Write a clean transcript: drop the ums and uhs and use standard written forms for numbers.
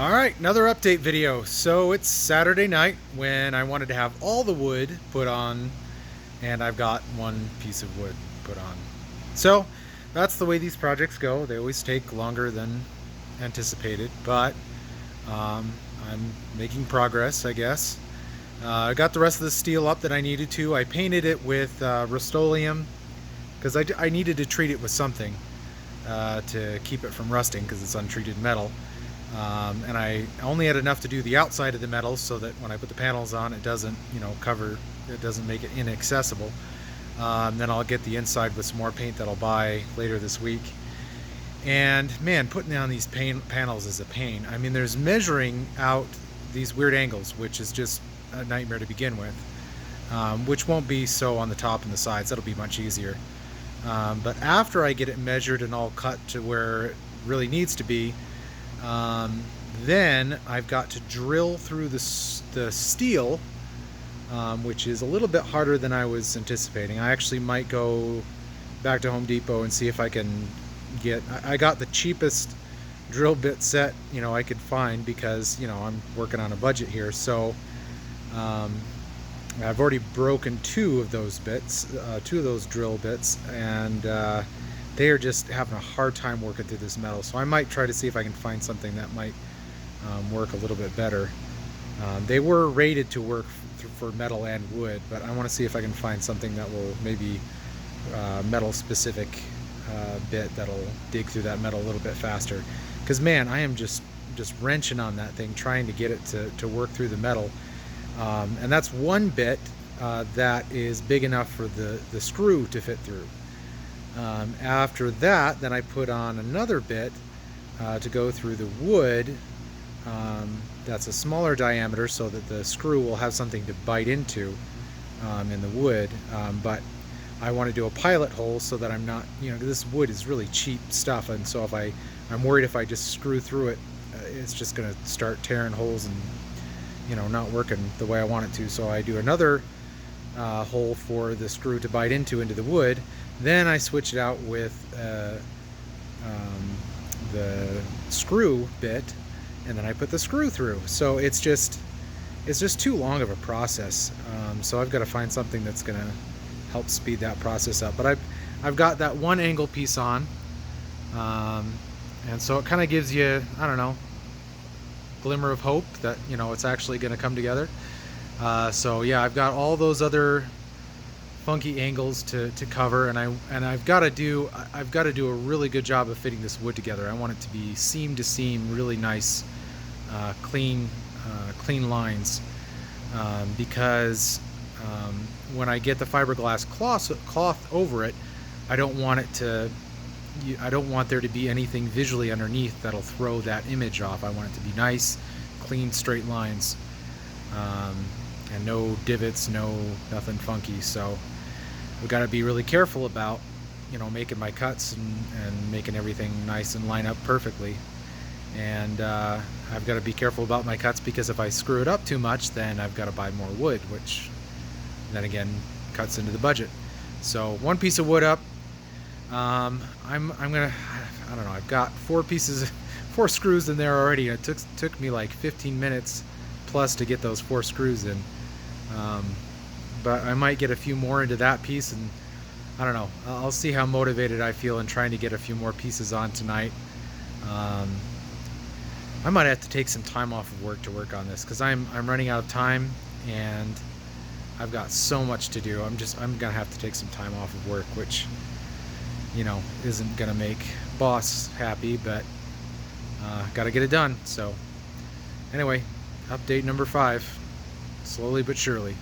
All right, another update video. So it's Saturday night when I wanted to have all the wood put on, and I've got one piece of wood put on. So that's the way these projects go. They always take longer than anticipated, but I'm making progress, I guess. I got the rest of the steel up that I needed to. I painted it with Rust-Oleum because I needed to treat it with something to keep it from rusting because it's untreated metal. And I only had enough to do the outside of the metal so that when I put the panels on, it doesn't, it doesn't make it inaccessible. Then I'll get the inside with some more paint that I'll buy later this week. And man, putting down these panels is a pain. I mean, there's measuring out these weird angles, which is just a nightmare to begin with, which won't be so on the top and the sides. That'll be much easier. But after I get it measured and all cut to where it really needs to be, then I've got to drill through the steel, which is a little bit harder than I was anticipating. I actually might go back to Home Depot and see if I can get, I got the cheapest drill bit set I could find because I'm working on a budget here. So I've already broken two of those drill bits, and they are just having a hard time working through this metal. So I might try to see if I can find something that might work a little bit better. They were rated to work for metal and wood, but I want to see if I can find something that will maybe metal specific bit that'll dig through that metal a little bit faster. Because man, I am just wrenching on that thing trying to get it to work through the metal. And that's one bit that is big enough for the screw to fit through. After that, then I put on another bit to go through the wood. That's a smaller diameter so that the screw will have something to bite into in the wood. But I want to do a pilot hole so that I'm not, this wood is really cheap stuff, and so I'm worried if I just screw through it, it's just going to start tearing holes and not working the way I want it to. So I do another hole for the screw to bite into the wood. Then I switch it out with the screw bit, and then I put the screw through. So it's just too long of a process. So I've got to find something that's going to help speed that process up. But I've got that one angle piece on, and so it kind of gives you, I don't know, glimmer of hope that it's actually going to come together. So yeah, I've got all those other funky angles to cover, and I've got to do a really good job of fitting this wood together. I want it to be seam to seam, really nice, clean lines, because when I get the fiberglass cloth over it, I don't want there to be anything visually underneath that'll throw that image off. I want it to be nice, clean, straight lines, and no divots, nothing funky. So we've got to be really careful about making my cuts and making everything nice and line up perfectly. And I've got to be careful about my cuts, because if I screw it up too much, then I've got to buy more wood, which then again cuts into the budget. So one piece of wood up. I'm gonna, I don't know, I've got four screws in there already. It took me like 15 minutes plus to get those 4 screws in. But I might get a few more into that piece, and I don't know, I'll see how motivated I feel in trying to get a few more pieces on tonight. I might have to take some time off of work to work on this, because I'm running out of time and I've got so much to do. I'm gonna have to take some time off of work, which isn't gonna make boss happy, but gotta get it done. So anyway, update number 5, slowly but surely.